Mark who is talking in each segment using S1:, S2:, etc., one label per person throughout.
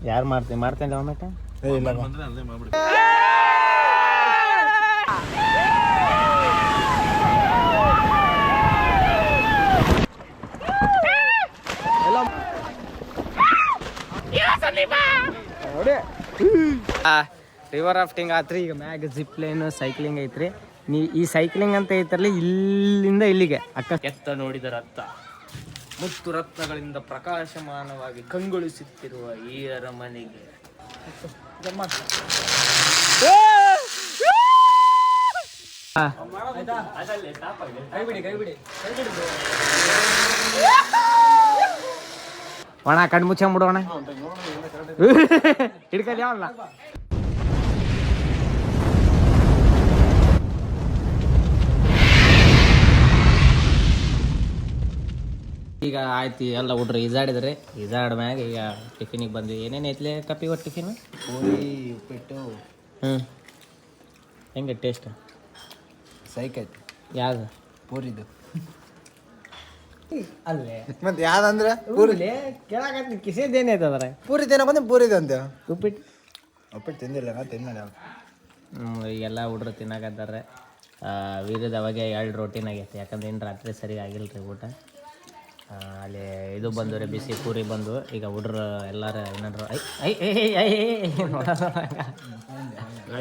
S1: ಯಾರು ಮಾಡ್ತೇನೆ ಟೊಮೆಟ
S2: ಇಲ್ಲ
S1: ರಿವರ್ ರಾಫ್ಟಿಂಗ್ ಆತ್ರಿ. ಈಗ ಮ್ಯಾಗ ಜಿಪ್ ಲೈನ್ ಸೈಕ್ಲಿಂಗ್ ಐತ್ರಿ. ಈ ಸೈಕ್ಲಿಂಗ್ ಅಂತ ಐತ್ರಲ್ಲ ಇಲ್ಲಿಂದ ಇಲ್ಲಿಗೆ ಅಕ್ಕ ಎತ್ತ ನೋಡಿದ ರತ್ತ ಮುತ್ತು ರತ್ನಗಳಿಂದ ಪ್ರಕಾಶಮಾನವಾಗಿ ಕಂಗೊಳಿಸುತ್ತಿರುವ ಈ ಅರಮನೆಗೆ ಒಣ ಕಣ್ಣು ಮುಚ್ಚಾಬಿಡೋಣ ಹಿಡ್ಕಲ್ ಯಾವಲ್ಲ. ಈಗ ಆಯ್ತು ಎಲ್ಲ ಹುಡ್ರಿ ಈಜಾಡಿದ್ರಿ. ಈಜಾಡ ಮ್ಯಾಗ ಈಗ ಟಿಫಿನಿಗೆ ಬಂದ್ವಿ. ಏನೇನು ಐತ್ಲೆ ಕಪ್ಪಿ ಒಟ್ಟು ಟಿಫಿನ್?
S2: ಪೂರಿ ಉಪ್ಪಿಟ್ಟು.
S1: ಹೆಂಗೆ ಟೇಸ್ಟ್?
S2: ಸೈಕೈತಿ.
S1: ಯಾವ್ದು?
S2: ಪೂರಿದು
S1: ಅಲ್ವೇ
S2: ಮತ್ತೆ ಯಾವ್ದಂದ್ರೆ ಪೂರಿಲೆ
S1: ಕೇಳಾಕತ್ತಿ ಕಿಸೇದೇನೆ ಐತದ್ರ
S2: ಪೂರಿದೇನ ಬಂದು ಪೂರಿದು ಅಂತ.
S1: ಉಪ್ಪಿಟ್ಟು
S2: ತಿಂದಿಲ್ಲ ನಾ ತಿನ್ನ.
S1: ಈಗೆಲ್ಲ ಹುಡ್ರು ತಿನ್ನಾಕತ್ತಾರೆ. ವೀರದ ಅವಾಗೆ 2 ರೋಟಿನ ಆಗೈತೆ. ಯಾಕಂದ್ರೆ ಇನ್ನು ರಾತ್ರಿ ಸರಿ ಆಗಿಲ್ಲ ರೀ ಊಟ. ಅಲ್ಲಿ ಇದು ಬಂದು ರೀ ಬಿಸಿ ಪೂರಿ ಬಂದು. ಈಗ ಹುಡ್ರು ಎಲ್ಲರೂ ಏನಾದ್ರು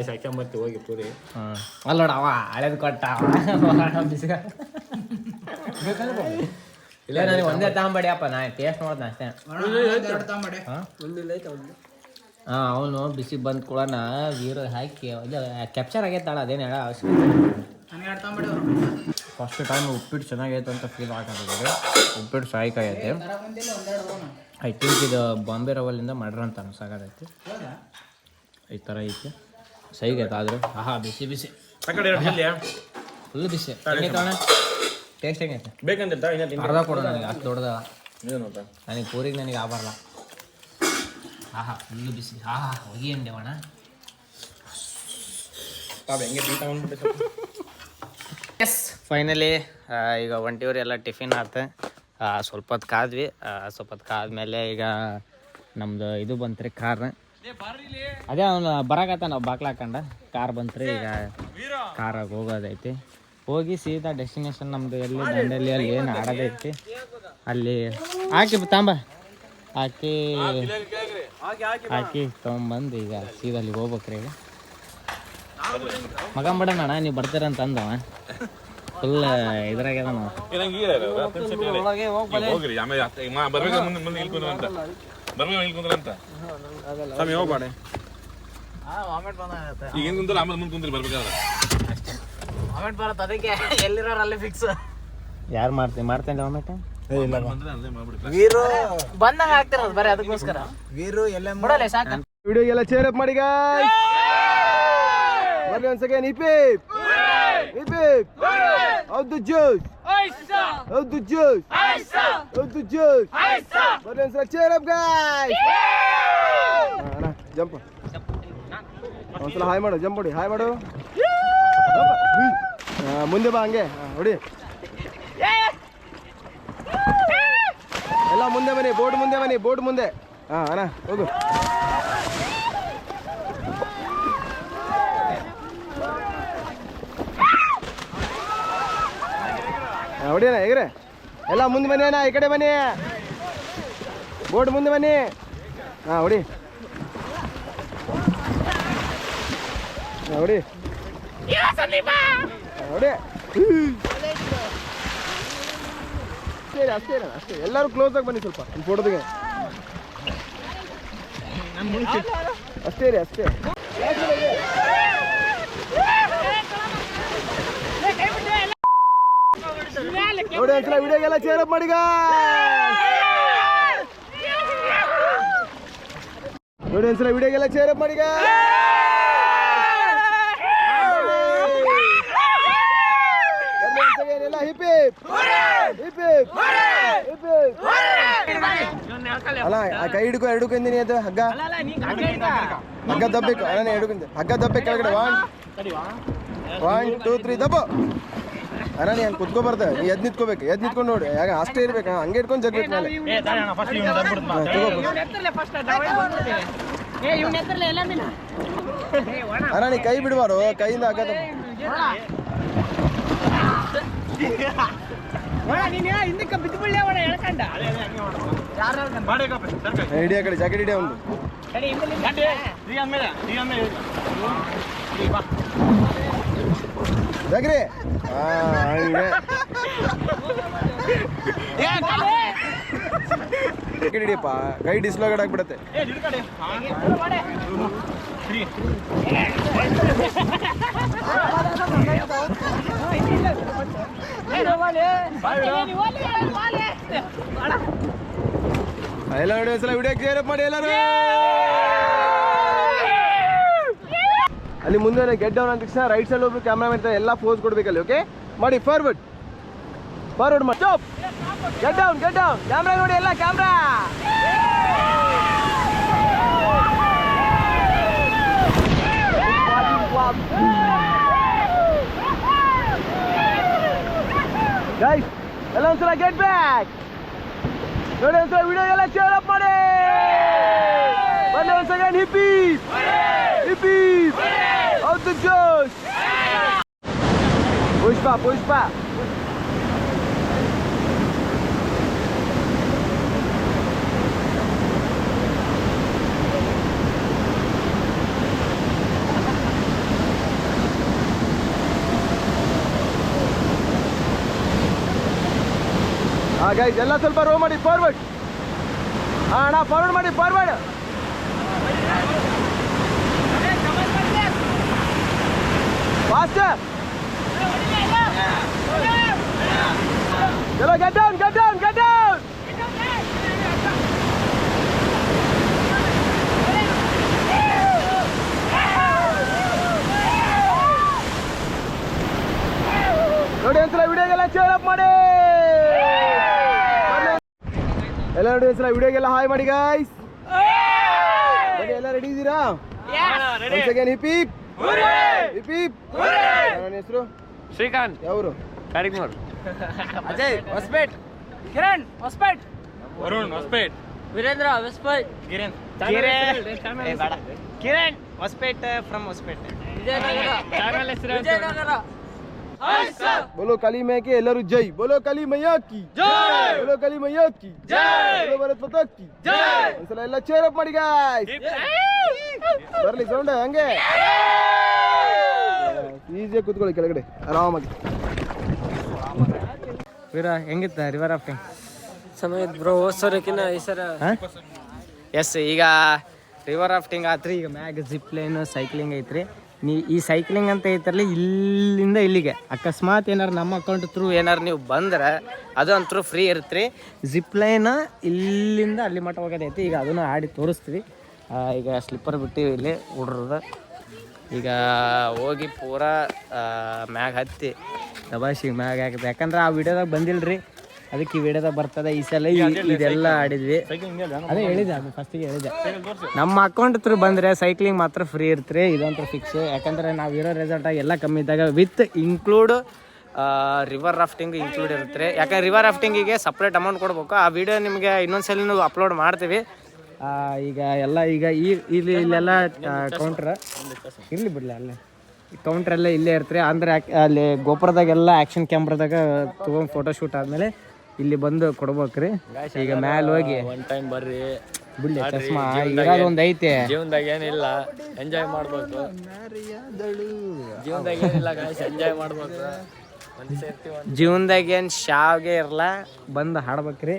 S2: ಸಾಕ್ಯಂಬರ್ತಿ ಹೋಗಿ ಪೂರಿ.
S1: ಅಲ್ಲ ನೋಡ ಅವ ಹಳೇದು ಕೊಟ್ಟ ಬಿಸಿ ಇಲ್ಲ ನನಗೆ ಒಂದೇ ತಗೊಂಬಡಿಯಪ್ಪ. ನಾ ಟೇಸ್ಟ್ ನೋಡ್ದೆ ಅಷ್ಟೇ. ಹಾಂ ಅವನು ಬಿಸಿ ಬಂದ ಕೂಡ ವೀರ ಹಾಕಿ ಕ್ಯಾಪ್ಚರ್ ಆಗೈತಾಳ. ಅದೇನು ಹೇಳ ಫಸ್ಟ್ ಟೈಮ್ ಉಪ್ಪಿಟ್ಟು ಚೆನ್ನಾಗೈತೆ ಅಂತ ಫೀಲ್ ಆಗತ್ತೆ. ಉಪ್ಪಿಟ್ಟು ಸಾಯ್ಕಾಗೈತೆ. ಐ ಥಿಂಕ್ ಇದು ಬಾಂಬೆ ರವಲಿಂದ ಮಾಡ್ರಂತ ಅನ್ಸಾಗೈತಿ. ಈ ಥರ ಐತಿ ಸೈಗೈತೆ ಆದರೂ. ಬಿಸಿ ಬಿಸಿ ಫುಲ್ ಬಿಸಿ. ಹೆಂಗೈತೆ ಟೇಸ್ಟ್ ಹೆಂಗೈತೆ?
S2: ಬೇಕಂತ
S1: ಅರ್ಧ ಕೊಡು ನನಗೆ. ಅಷ್ಟು ದೊಡ್ಡದ ನನಗೆ ಪೂರಿಗೆ ನನಗೆ ಆಗಬಾರಲ್ಲ. ಫುಲ್ಲು ಬಿಸಿ. ಹೋಗಿ ಅಂದೇವಣ. ಎಸ್ ಫೈನಲಿ ಈಗ ಒಂಟಿವ್ರಿ ಎಲ್ಲ ಟಿಫಿನ್ ಆಯ್ತು. ಸ್ವಲ್ಪ ಹೊತ್ತು ಕಾದ್ವಿ. ಸ್ವಲ್ಪ ಹೊತ್ತು ಕಾದ್ಮೇಲೆ ಈಗ ನಮ್ದು ಇದು ಬಂತ್ರಿ ಕಾರ್. ಅದೇ ಅವನು ಬರಾಕತ್ತ ನಾವು ಬಾಕ್ಲ ಹಾಕೊಂಡ ಕಾರ್ ಬಂತ್ರಿ. ಈಗ ಕಾರಾಗ ಹೋಗೋದೈತಿ. ಹೋಗಿ ಸೀದಾ ಡೆಸ್ಟಿನೇಷನ್ ನಮ್ಮದು ಎಲ್ಲಿ ದಂಡಲ್ಲಿ ಅಲ್ಲಿ ಏನು ಆಡೋದೈತಿ ಅಲ್ಲಿ ಹಾಕಿ ತಾಂಬ ಹಾಕಿ ತೊಗೊಂಬಂದು ಈಗ ಸೀದಾ ಅಲ್ಲಿಗೆ ಹೋಗ್ಬೇಕ್ರಿ. ಈಗ ಮಗಂಬಡಣ ನೀವು ಬರ್ತೀರಂತ ಅಂದವ. ಫುಲ್ ಇದ್ರಾಗ್ಯದ ನಾವು. ಅದಕ್ಕೆ ಎಲ್ಲಿರೋರು ಅಲ್ಲಿ ಫಿಕ್ಸ್. ಯಾರು ಮಾಡ್ತೇನೆ ಟೊಮೆಟೊ
S2: ವೀರು
S1: ಬಂದಾಗ ಹಾಕ್ತಿರೋದು ಬರೀ ಅದಕ್ಕೋಸ್ಕರ.
S2: ವೀರು ಎಲ್ಲ
S1: ಬಿಡಲ್ಲ ಸಾಕ.
S2: ವಿಡಿಯೋಗೆಲ್ಲ ಚೇರ್ ಅಪ್ ಮಾಡಿ ಬರ್ಲಿ once again. Hip hip out the juice out the juice out the juice ಬರ್ಲಿ once cheer up guys. Jump ಒಂದ್ಸಲ ಹಾಯ್ ಮಾಡು. ಜಂಪ್ ಹೊಡಿ. ಹಾಯ್ ಮಾಡು. ಮುಂದೆ ಬಾ. ಹಂಗೆ ಹೊಡಿ. ಎಲ್ಲ ಮುಂದೆ ಬನ್ನಿ. ಬೋರ್ಡ್ ಮುಂದೆ ಬನ್ನಿ. ಬೋರ್ಡ್ ಮುಂದೆ. ಅಣ್ಣ ಹೋಗು. ಹೊಡಿಯೋಣ ಹೇಗ್ರೆ. ಎಲ್ಲ ಮುಂದೆ ಬನ್ನಿ ಅಣ್ಣ. ಈ ಕಡೆ ಬನ್ನಿ. ಬೋರ್ಡ್ ಮುಂದೆ ಬನ್ನಿ. ಹೊಡಿ ಹೊಡಿ ಹೊಡಿ. ಅಷ್ಟೇ ಅಷ್ಟೇ. ಎಲ್ಲರೂ ಕ್ಲೋಸ್ ಆಗಿ ಬನ್ನಿ ಸ್ವಲ್ಪ ಫೋಟೋದಿಗೆ. ಅಷ್ಟೇ ರೀ ಅಷ್ಟೇ. ನೋಡಿ ಒಂದ್ಸಲ ವಿಡಿಯೋಗೆಲ್ಲ ಚೇರ್ ಅಪ್ ಮಾಡಿ. ನೋಡಿ ಒಂದ್ಸಲ ವಿಡಿಯೋಗೆಲ್ಲ ಚೇರ್ ಅಪ್ ಮಾಡಿ. ಎಲ್ಲ hip hip hip hip hip. ಅಲ್ಲ ಕೈ ಹಿಡ್ಕೊ. 2 ಕೈಂದಿನಿ ಅದು ಹಗ್ಗ ದಬ್ಬಬೇಕು. ಅಲ್ಲ 2 ಕೈಂದ ಹಗ್ಗ ದಬ್ಬೆ ಕೆಳಗಡೆ. 1 2 3 ದಬ್ಬ. ಅಣ್ಣ ನೀ ಹಂಗೆ ಕುತ್ಕೋಬಾರ್ದು, ನೀ ಎದ್ದು ನಿಂತ್ಕೋಬೇಕು, ಎದ್ದು ನಿಂತ್ಕೊಂಡು ನೋಡಿ, ಯಾಕೆ ಅಷ್ಟೇ ಇರ್ಬೇಕು, ಹಂಗೆ ಇಟ್ಕೊಂಡು ಜಗ್ಬೇಕು ಮೇಲೆ. ಅಣ್ಣ ನೀ ಕೈ ಬಿಡಬಾರು, ಕೈಯಿಂದ ಹಾಕದ ಹಿಡಿಯ ಕಡೆ ಜಾಕೆಟ್ ಹಿಡಿಯ ಒಂದು ಜಾಗ್ರಿ ಹಂಗೆ ಜಾಕೆಟ್ ಹಿಡಿಯಪ್ಪ, ಕೈ ಡಿಸ್ಲೋಗಡ್ ಆಗ್ಬಿಡತ್ತೆ. ಎಲ್ಲ ನೋಡಿ ಒಂದ್ಸಲ ವಿಡಿಯೋ ಕ್ಲಿಯರ್ ಮಾಡಿ ಎಲ್ಲರೂ. ಅಲ್ಲಿ ಮುಂದೆ ಗೆಟ್ ಡೌನ್ ಅಂದ ತಕ್ಷಣ ರೈಟ್ ಸೈಡ್ ಒಬ್ರು ಕ್ಯಾಮ್ರಾ ಮಾಡ್ತಾರೆ, ಎಲ್ಲ ಪೋಸ್ ಕೊಡ್ಬೇಕಲ್ಲಿ. ಓಕೆ ಮಾಡಿ, ಫಾರ್ವರ್ಡ್ ಮಾಡಿ, ಸ್ಟಾಪ್, ಗೆಟ್ ಡೌನ್ ಕ್ಯಾಮ್ರಾ ನೋಡಿ, ಎಲ್ಲ ಕ್ಯಾಮ್ರಾ. ಗೈಸ್ ಎಲ್ಲ ಒಂದ್ಸಲ ಗೆಟ್ ಬ್ಯಾಕ್ ನೋಡಿ, ಒಂದ್ಸಲ ವಿಡಿಯೋ ಎಲ್ಲ ಶೇರ್ ಅಪ್ ಮಾಡಿ ಬನ್ನಿ. ಒಂದ್ second hippie out the Josh. Pushpa guys ಎಲ್ಲ ಸ್ವಲ್ಪ ರೋ ಮಾಡಿ, ಫಾರ್ವರ್ಡ್. ಅಣ್ಣ ಫಾರ್ವರ್ಡ್ ಮಾಡಿ, ಫಾರ್ವರ್ಡ್. ಫಾಸ್ಟ್ ಚಲೋ, ಗೆಟ್ ಡೌನ್ ನೋಡಿ, ಒಂದ್ಸಲ ವಿಡಿಯೋಗೆಲ್ಲ ಶೇರ್ ಅಪ್ ಮಾಡಿ ಎಲ್ಲ ನೋಡಿ, ಒಂದ್ಸಲ ವಿಡಿಯೋಗೆಲ್ಲ ಹಾಯ್ ಮಾಡಿ ಗೈಸ್. ಬನ್ನಿ, ಎಲ್ಲ ರೆಡಿ ಇದ್ದೀರಾ? ಹಿಪ್ ನನ್ನ ಹೆಸರು
S1: ಶ್ರೀಕಾಂತ್.
S2: ಯಾವರು?
S1: ಕಾರಿಗ್ನೂರ್.
S3: ಅಜಯ್ ಹೊಸಪೇಟ್, ಕಿರಣ್ ಹೊಸಪೇಟ್,
S1: ವರುಣ್ ಹೊಸಪೇಟ್,
S3: ವೀರೇಂದ್ರ ಹೊಸಪೇಟ್,
S1: ಕಿರಣ್ ಹೊಸಪೇಟ್ ಫ್ರಮ್ ಹೊಸಪೇಟ್,
S3: ವಿಜಯನಗರ.
S2: बोलो काली मैया की ಎಲ್ಲರೂ ಜೈ. बोलो काली मैया की जय, बोलो काली मैया की जय, बोलो भारत माता की जय. ಒಂದ್ಸಲ ಎಲ್ಲ ಚೇರ್ ಅಪ್ ಮಾಡಿ ಗಾಯ್ಸ್. ಬರ್ಲಿ ಸೌಂಡ್ ಹಂಗೆ ಈಜಿ ಕೂತ್ಕೊಳ್ಳಿ ಕೆಳಗಡೆ ಆರಾಮಾಗಿ.
S1: ವೀರ ಹೆಂಗಿತ್ತ ರಿವರ್ ರಾಫ್ಟಿಂಗ್?
S3: ಸಮಯ ಬ್ರೋ, ಸರಕಿನ ಈ ಸರ
S1: ಎಸ್, ಈಗ ರಿವರ್ ರಾಫ್ಟಿಂಗ್ ಆತ್ರಿ. ಈಗ ಮ್ಯಾಗ ಜಿಪ್ ಲೈನ್ ಸೈಕ್ಲಿಂಗ್ ಐತ್ರಿ. ಈ ಸೈಕ್ಲಿಂಗ್ ಅಂತ ಐತರಲ್ಲಿ ಇಲ್ಲಿಂದ ಇಲ್ಲಿಗೆ ಅಕಸ್ಮಾತ್ ಏನಾರು ನಮ್ಮ ಅಕೌಂಟ್ ಥ್ರೂ ಏನಾರು ನೀವು ಬಂದ್ರೆ ಅದು ಅಂತೂ ಫ್ರೀ ಇರುತ್ತೆ ರೀ. ಜಿಪ್ ಲೈನ್ ಇಲ್ಲಿಂದ ಅಲ್ಲಿ ಮಟ್ಟ ಹೋಗೋದೈತಿ. ಈಗ ಅದನ್ನು ಆಡಿ ತೋರಿಸ್ತೀವಿ. ಈಗ ಸ್ಲಿಪ್ಪರ್ ಬಿಟ್ಟಿವಿ ಇಲ್ಲಿ ಹುಡ್ರದ. ಈಗ ಹೋಗಿ ಪೂರಾ ಮ್ಯಾಗ ಹತ್ತಿ ದಬಾಶಿಗೆ ಮ್ಯಾಗ ಹಾಕಿದೆ. ಯಾಕಂದ್ರೆ ಆ ವಿಡಿಯೋದಾಗ ಬಂದಿಲ್ಲ ರೀ, ಅದಕ್ಕೆ ಈ ವಿಡಿಯೋದಾಗ ಬರ್ತದೆ. ಈ ಸಲ ಇದೆಲ್ಲ ಆಡಿದ್ವಿ. ಅದೇ ಹೇಳಿದೆ, ಅದು ಫಸ್ಟಿಗೆ ಹೇಳಿದೆ. ನಮ್ಮ ಅಕೌಂಟ್ ಥ್ರೂ ಬಂದರೆ ಸೈಕ್ಲಿಂಗ್ ಮಾತ್ರ ಫ್ರೀ ಇರ್ತೀರಿ, ಇದಂತೂ ಫಿಕ್ಸ್. ಯಾಕಂದರೆ ನಾವು ಇರೋ ರೆಸಾರ್ಟಾಗಿ ಎಲ್ಲ ಕಮ್ಮಿ ಇದ್ದಾಗ with include river rafting include ಇರುತ್ತೆ. ಯಾಕಂದ್ರೆ ರಿವರ್ ರಾಫ್ಟಿಂಗಿಗೆ ಸಪ್ರೇಟ್ ಅಮೌಂಟ್ ಕೊಡ್ಬೇಕು. ಆ ವಿಡಿಯೋ ನಿಮಗೆ ಇನ್ನೊಂದ್ಸಲ ಅಪ್ಲೋಡ್ ಮಾಡ್ತೀವಿ. ಈಗ ಎಲ್ಲ ಇಲ್ಲೆಲ್ಲ ಕೌಂಟ್ರ್ ಇರಲಿ ಬಿಡಲಿ, ಅಲ್ಲೇ ಕೌಂಟ್ರೆಲ್ಲ ಇಲ್ಲೇ ಇರ್ತೀರಿ. ಅಂದರೆ ಅಲ್ಲಿ ಗೋಪುರದಾಗೆಲ್ಲ ಆ್ಯಕ್ಷನ್ ಕ್ಯಾಮ್ರಾದಾಗ ತೊಗೊಂಡು ಫೋಟೋಶೂಟ್ ಆದಮೇಲೆ ಇಲ್ಲಿ ಬಂದು ಕೊಡ್ಬೇಕ್ರಿ. ಈಗ ಮ್ಯಾಲೆ ಹೋಗಿ
S3: ಒನ್ ಟೈಮ್ ಬರ್ರಿ,
S1: ಬಿಡ್ಲಿ ಚಸ್ಮಾ ಇರೋದು ಒಂದು ಐತೆ.
S3: ಜೀವನದಾಗ ಏನಿಲ್ಲ, ಎಂಜಾಯ್ ಮಾಡ್ಬೇಕು. ಜೀವನದಾಗ ಏನಿಲ್ಲ ಗಾಯ್ಸ್, ಎಂಜಾಯ್ ಮಾಡ್ಬೇಕು.
S1: ಜೀವನದಾಗ ಏನು ಶಾವ್ಗೆ ಇರಲ್ಲ, ಬಂದು ಹಾಡ್ಬೇಕ್ರಿ.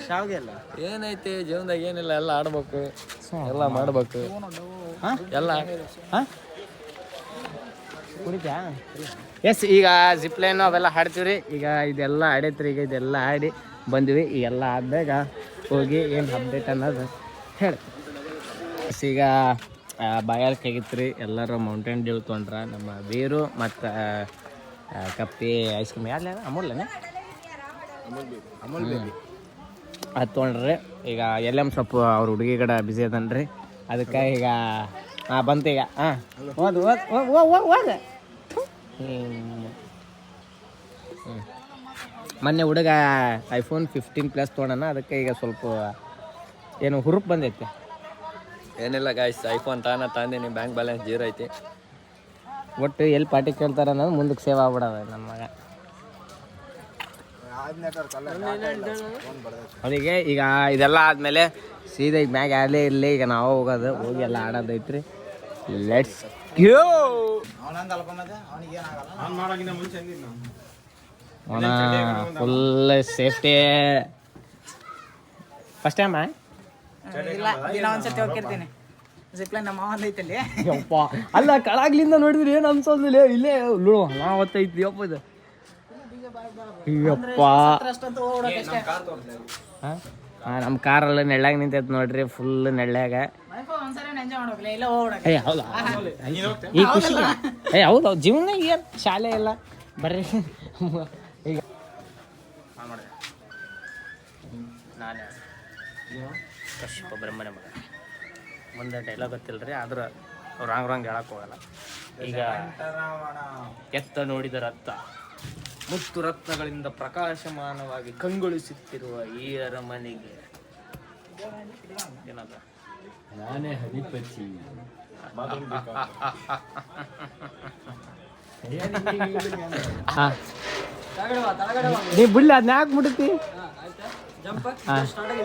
S1: ಶಾವ್ಗೆ ಇಲ್ಲ
S3: ಏನೈತಿ ಜೀವನದಾಗ, ಏನಿಲ್ಲ, ಎಲ್ಲ ಆಡ್ಬೇಕು, ಎಲ್ಲ ಮಾಡ್ಬೇಕು, ಎಲ್ಲ
S1: ಕುಡಿತಾ. ಎಸ್, ಈಗ ಜಿಪ್ ಲೈನು ಅವೆಲ್ಲ ಹಾಡ್ತೀವಿ ರೀ. ಈಗ ಇದೆಲ್ಲ ಆಡೈತ್ರಿ. ಈಗ ಇದೆಲ್ಲ ಆಡಿ ಬಂದ್ವಿ. ಈಗೆಲ್ಲ ಆದಾಗ ಹೋಗಿ ಏನು ಅಪ್ಡೇಟ್ ಅನ್ನೋದು ಹೇಳಿ. ಎಸ್, ಈಗ ಬಾಯಾರಿಕೆ ಆಗಿತ್ತು ರೀ. ಎಲ್ಲರೂ ಮೌಂಟೇನ್ ಡ್ಯೂ ತೊಗೊಂಡ್ರ. ನಮ್ಮ ವೀರು ಮತ್ತು ಕಪ್ಪಿ ಐಸ್ ಕ್ರೀಮ್ ಯಾರಲ್ಲ ಅಮೂಲ್ಯನೇ ಅದು ತೊಗೊಂಡ್ರಿ. ಈಗ ಎಲ್ಲೆಮ್ ಸ್ವಲ್ಪ ಅವ್ರ ಹುಡುಗಿ ಕಡೆ ಬಿಸಿ ಅದನ್ರಿ, ಅದಕ್ಕೆ ಈಗ ಬಂತು. ಈಗ ಮೊನ್ನೆ ಹುಡುಗ ಐಫೋನ್ 15+ ತೊಗೊಂಡನ, ಅದಕ್ಕೆ ಈಗ ಸ್ವಲ್ಪ ಏನು ಹುರುಪ್ ಬಂದೈತೆ.
S3: ಏನಿಲ್ಲ ಗಾಯ್ಸ್, ಐಫೋನ್ ತಂದೀನಿ, ಬ್ಯಾಂಕ್ ಬ್ಯಾಲೆನ್ಸ್ 0 ಐತಿ.
S1: ಒಟ್ಟು ಎಲ್ಲಿ ಪಾರ್ಟಿ ಕೇಳ್ತಾರೆ ಅನ್ನೋದು ಮುಂದಕ್ಕೆ ಸೇವ್ ಆಗ್ಬಿಡೋದು ನನ್ನ ಮಗ. ಅವನಿಗೆ ಈಗ ಇದೆಲ್ಲ ಆದಮೇಲೆ ಸೀದಾ ಈಗ ಮ್ಯಾಗ ಯಾರಲೇ ಇರಲಿ, ಈಗ ನಾವು ಹೋಗೋದು, ಹೋಗಿ ಎಲ್ಲ ಆಡೋದೈತ್ರಿ. Let's go. Full safety. First time ಅಲ್ಲ, ಕೆಳಗ್ಲಿಂದ ನೋಡಿದ್ರಿ ಏನು ಅನ್ಸೋದಿಲ್ಲ. ಇಲ್ಲೇ ನಾವತ್ತೈತಿ ಅಪ್ಪ ಇದು. ಅಯ್ಯಪ್ಪ, ನಮ್ಮ ಕಾರೆಲ್ಲ ನೆಳ್ಳಾಗ ನಿಂತೈತೆ ನೋಡ್ರಿ, ಫುಲ್ ನೆಳ್ಳಾಗ. ಹೌದಾ? ಈ ಖುಷಿ ಹೌದು. ಜೀವನ ಏನು ಶಾಲೆ ಇಲ್ಲ, ಬರ್ರಿ ಈಗ ನಾನೇ ಕಶ್ಯಪ ಬ್ರಹ್ಮಣ್ಯ ಮಗ. ಮುಂದೆ ಡೈಲಾಗ್ ಗೊತ್ತಿಲ್ಲರಿ, ಆದ್ರೆ ರಾಂಗ್ ಹೇಳಕ್ಕೆ ಹೋಗಲ್ಲ. ಈಗ ಎತ್ತ ನೋಡಿದ ರಕ್ತ ಮುತ್ತು ರತ್ನಗಳಿಂದ ಪ್ರಕಾಶಮಾನವಾಗಿ ಕಂಗೊಳಿಸುತ್ತಿರುವ ಈ ಅರಮನೆಗೆ ಏನದ?
S3: ನಾನೇ ಅಧಿಪತಿ.
S1: ನೀ ಬಿಡ್ಲಿ, ಅದನ್ನ ಯಾಕೆ ಮುಡುತ್ತಿ?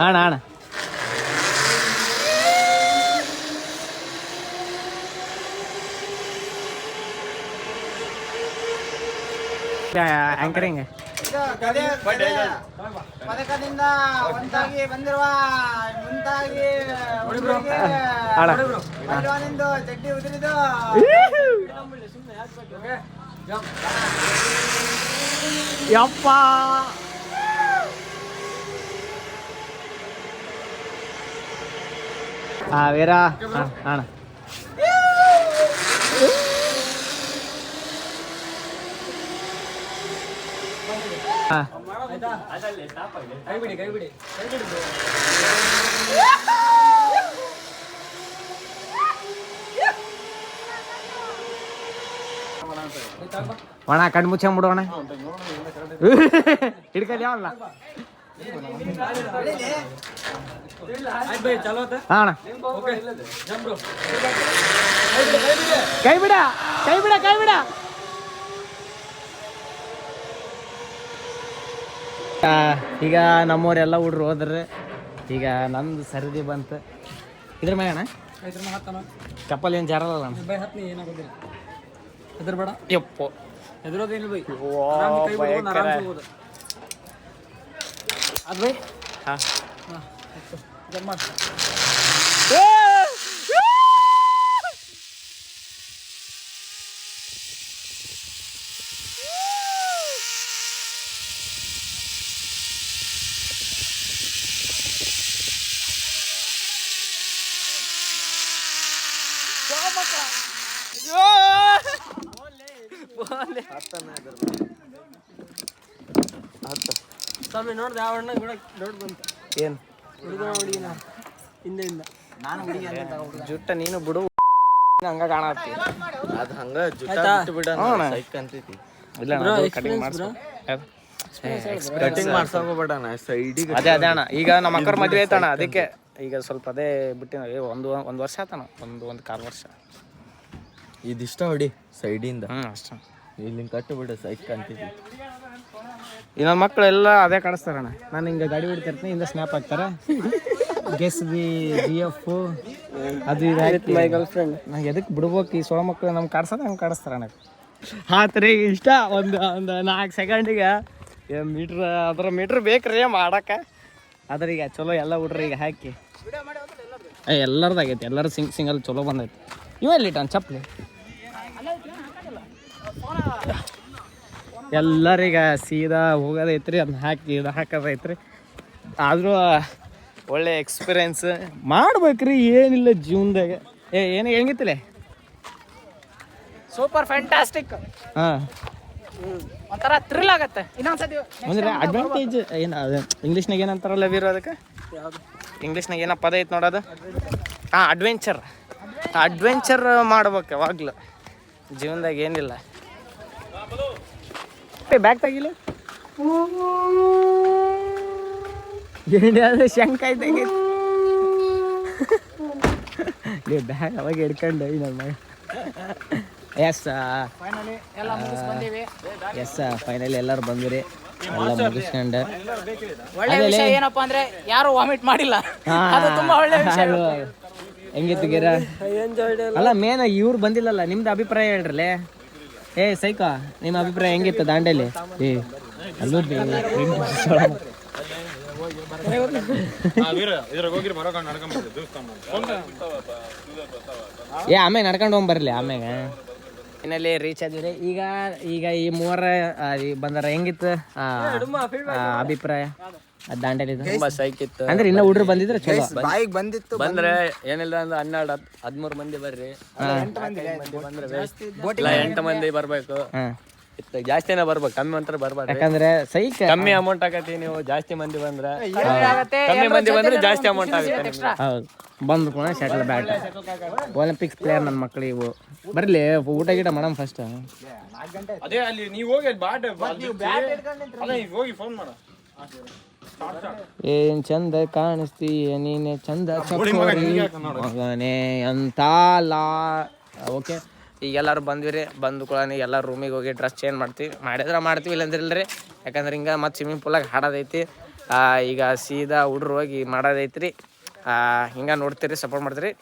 S1: ಅಣ್ಣ ಆಂಕರಿಂಗ್
S4: ಪದಕದಿಂದ ಒಂದಾಗಿ ಬಂದಿರುವ ಮುಂದಾಗಿ ನಿಂದು ಚಡ್ಡಿ ಉದುರಿದು
S1: ಯಪ್ಪ ವೀರ ಅಣ್ಣ
S3: ಕೈ ಬಿಡಿ.
S1: ಒಣ ಕಣ್ಣು ಮುಚ್ಚಂಬಿಡೋಣ. ಹಿಡ್ಕಲ್ ಯಾವಲ್ಲ ಅಣ್ಣ. ಕೈ ಬಿಡ. ಈಗ ನಮ್ಮವರೆಲ್ಲ ಹುಡ್ರು ಹೋದ್ರೆ ಈಗ ನಂದು ಸರದಿ ಬಂತು. ಇದ್ರ ಮ್ಯಾಗಣ ಚಪ್ಪಲ್ ಏನು ಜಾರಲ್ಲ ಯಪ್ಪೋ ಅದು ಬೈ. ಹಾಂ
S3: ಸ್ವಾಮಿ ನೋಡ್ದೆ ಯಾವ ಅಣ್ಣ ದೊಡ್ಡ ಬಂತು.
S1: ಏನು
S3: ಹುಡುಗ ಹುಡುಗಿನ ಹಿಂದೆಯಿಂದ
S4: ನಾನು ಹುಡುಗಿ
S1: ಜುಟ್ಟ ನೀನು ಬಿಡು, ಹಂಗ ಕಾಣತ್ತಿ.
S3: ಅದು ಹಂಗ ಜುಟ್ಟ ಬಿಡ ಅಂತೈತಿ.
S1: ಇಲ್ಲ ಕಟಿಂಗ್ ಮಾಡಿಸ್ಕೊ.
S3: ಕಟಿಂಗ್ ಮಾಡ್ಸೋಕೋಬೇಡ ಸೈಡಿಗೆ.
S1: ಅದೇ ಅಣ್ಣ, ಈಗ ನಮ್ಮ ಅಕ್ಕರ ಮದುವೆ ಐತಣ್ಣ, ಅದಕ್ಕೆ ಈಗ ಸ್ವಲ್ಪ ಅದೇ ಬಿಟ್ಟಿನ. ಒಂದು ವರ್ಷ ಆತಣ್ಣ, ಒಂದು 4 ವರ್ಷ.
S3: ಇದಿಷ್ಟ ಹೊಡಿ ಸೈಡಿಂದ.
S1: ಅಷ್ಟೇ.
S3: ಇಲ್ಲಿ ಕಟ್ಟು ಬಿಡ ಸೈಕ್ ಕಾಣ್ತೈತಿ.
S1: ಇನ್ನೊಂದು ಮಕ್ಕಳು ಎಲ್ಲ ಅದೇ ಕಾಣಿಸ್ತಾರಣ್ಣ. ನಾನು ಹಿಂಗೆ ಗಾಡಿ ಹೊಡಿತಿರ್ತೀನಿ, ಹಿಂದೆ ಸ್ನ್ಯಾಪ್ ಹಾಕ್ತಾರೆ. ಗೆಸ್ ಬಿ GF ಅದು ಇದು ಮೈ ಗರ್ಲ್ ಫ್ರೆಂಡ್. ನಂಗೆ ಎದಕ್ಕೆ ಬಿಡ್ಬೇಕು ಈ ಸೋಳ ಮಕ್ಕಳು ನಮ್ಗೆ ಕಾಡ್ಸೋದು ಹಂಗೆ ಕಾಡಿಸ್ತಾರಣ್ಣ. ಹಾತ್ರಿ ಇಷ್ಟ ಒಂದು 4 ಸೆಕೆಂಡಿಗೆ ಮೀಟ್ರ್ ಬೇಕ್ರಿ ಮಾಡಕ್ಕೆ. ಆದ್ರೆ ಈಗ ಚಲೋ ಎಲ್ಲ ಹುಡ್ರಿ ಈಗ ಹಾಕಿ ಎಲ್ಲರದಾಗೈತಿ. ಎಲ್ಲರೂ ಸಿಂಗಲ್ ಚಲೋ ಬಂದೈತಿ. ಇವೆಲ್ಲಿ ಟನ್ ಚಪ್ಪಲಿ ಎಲ್ಲರೀಗ ಸೀದಾ ಹೋಗೋದೈತ್ರಿ, ಅದನ್ನ ಹಾಕಿ ಇದು ಹಾಕೋದೈತ್ರಿ. ಆದರೂ ಒಳ್ಳೆ ಎಕ್ಸ್ಪೀರಿಯೆನ್ಸ್ ಮಾಡ್ಬೇಕ್ರಿ, ಏನಿಲ್ಲ ಜೀವನದಾಗ. ಏನು ಹೆಂಗಿತ್ತಲೆ?
S4: Super fantastic.
S1: ಹಾಂ,
S4: ಒಂಥರ ಥ್ರಿಲ್ ಆಗತ್ತೆ. ಇನ್ನೊಂದ್ಸತಿ
S1: ಅಂದ್ರೆ ಅಡ್ವಾಂಟೇಜ್ ಏನು ಅದು ಇಂಗ್ಲೀಷ್ನಾಗ ಏನಂತಾರಲ್ಲ ವೀರ ಅದಕ್ಕೆ? ಇಂಗ್ಲೀಷ್ನಾಗ ಏನೋ ಪದ ಐತೆ ನೋಡೋದು. ಹಾಂ, ಅಡ್ವೆಂಚರ್ ಮಾಡ್ಬೇಕು ಯಾವಾಗಲೂ ಜೀವನದಾಗ. ಏನಿಲ್ಲ ಬ್ಯಾಗ್ ತೆಗಿಲ್ಲ ಏನಾದ್ರೆ ಶಂಕ ಇದ್ದಂಗೆ ಬ್ಯಾಗ್ ಅವಾಗ ಹಿಡ್ಕೊಂಡು ನನ್ನ ಮಗ ಎಸ್
S4: ಫೈನಲಿ ಎಲ್ಲ ಮುಗಿಸ್ ಬಂದೀವಿ.
S1: ಎಸ್ ಫೈನಲಿ ಎಲ್ಲರೂ ಬಂದ್ರಿ ಎಲ್ಲ ಮುಗಿಸ್ಕೊಂಡು
S4: ಒಳ್ಳೆ ವಿಷಯ ಏನಪ್ಪಾ ಅಂದ್ರೆ ಯಾರು ವಾಮಿಟ್ ಮಾಡಿಲ್ಲ. ಅದು ತುಂಬಾ ಒಳ್ಳೆ ವಿಷಯ.
S1: ಹೆಂಗಿತ್ತು ಗಿರ ಅಲ್ಲ ಮೇನ್ ಇವ್ರು ಬಂದಿಲ್ಲಲ್ಲ, ನಿಮ್ದು ಅಭಿಪ್ರಾಯ ಹೇಳ್ರಲ್ಲ. ಏ ಸೈಕೋ, ನಿಮ್ಮ ಅಭಿಪ್ರಾಯ ಹೆಂಗಿತ್ತು ದಾಂಡೇಲಿ? ಏ ಅಲ್ಲೂ ಏ ಆಮ್ಯಾಗ ನಡ್ಕೊಂಡು ಹೋಗಿ ಬರ್ಲಿ ಆಮ್ಯಾಗ. ಫೈನಲಿ ರೀಚ್ ಆದ್ವಿ. ಈಗ ಈ ಮೂವರ ಬಂದಾರ, ಹೆಂಗಿತ್ತು ಅಭಿಪ್ರಾಯ ದಾಂಡೇಲಿ?
S3: ತುಂಬಾ ಸೈಕಿತ್ತು.
S1: ಅಂದ್ರೆ ಇನ್ನ ಹುಡ್ರು ಬಂದಿದ್ರೆ ಚಲೋ.
S4: ಬಾಯಿಗೆ ಬಂದಿತ್ತು.
S3: ಬಂದ್ರೆ ಏನಿಲ್ಲ ಅಂದ್ರೆ 12-13 ಮಂದಿ ಬರ್ರಿ. ಬಂದ್ರೆ 8 ಮಂದಿ ಬರ್ಬೇಕು. ಜಾಸ್ತಿನೇ ಬರ್ಬೇಕು, ಕಮ್ಮಿ ಅಂತ ಬರ್ಬಾರ್ದು.
S1: ಯಾಕಂದ್ರೆ ಸೈಕ್
S3: ಕಮ್ಮಿ ಅಮೌಂಟ್ ಆಗತ್ತೆ. ನೀವು ಜಾಸ್ತಿ ಮಂದಿ ಬಂದ್ರೆ ಕಮ್ಮಿ ಮಂದಿ ಬಂದ್ರೆ ಜಾಸ್ತಿ ಅಮೌಂಟ್ ಆಗುತ್ತೆ ನಿಮ್ಗೆ.
S1: ಹೌದು, ಬಂದು ಕೂಡ ಶಟಲ್ ಬ್ಯಾಟ್ ಒಲಿಂಪಿಕ್ಸ್ ಪ್ಲೇಯರ್ ನನ್ನ ಮಕ್ಕಳು ಇವು. ಬರ್ಲಿ ಊಟ ಗೀಟ ಮಾಡಮ್ ಫಸ್ಟ್.
S3: ಅದೇ ಅಲ್ಲಿ ನೀವು ಹೋಗಿ ಹೋಗಿ ಫೋನ್ ಮಾಡ.
S1: ಏನ್ ಚಂದ ಕಾಣಿಸ್ತೀಯ ನೀನೆ ಚಂದ ಮಗನೇ ಅಂತ ಲಾ. ಓಕೆ, ಈಗ ಎಲ್ಲರೂ ಬಂದ್ವಿ. ಬಂದು ಕೂಡ ಎಲ್ಲ ರೂಮಿಗೆ ಹೋಗಿ ಡ್ರೆಸ್ ಚೇಂಜ್ ಮಾಡ್ತೀವಿ ಇಲ್ಲಂದ್ರೆ ಇಲ್ಲರಿ. ಯಾಕಂದ್ರೆ ಹಿಂಗೆ ಮತ್ತೆ ಸ್ವಿಮ್ಮಿಂಗ್ ಪೂಲಾಗ ಹಾಡೋದೈತಿ. ಈಗ ಸೀದಾ ಹುಡ್ರು ಹೋಗಿ ಮಾಡೋದೈತ್ರಿ. ಹಿಂಗೆ ನೋಡ್ತೀರಿ, ಸಪೋರ್ಟ್ ಮಾಡ್ತೀರಿ.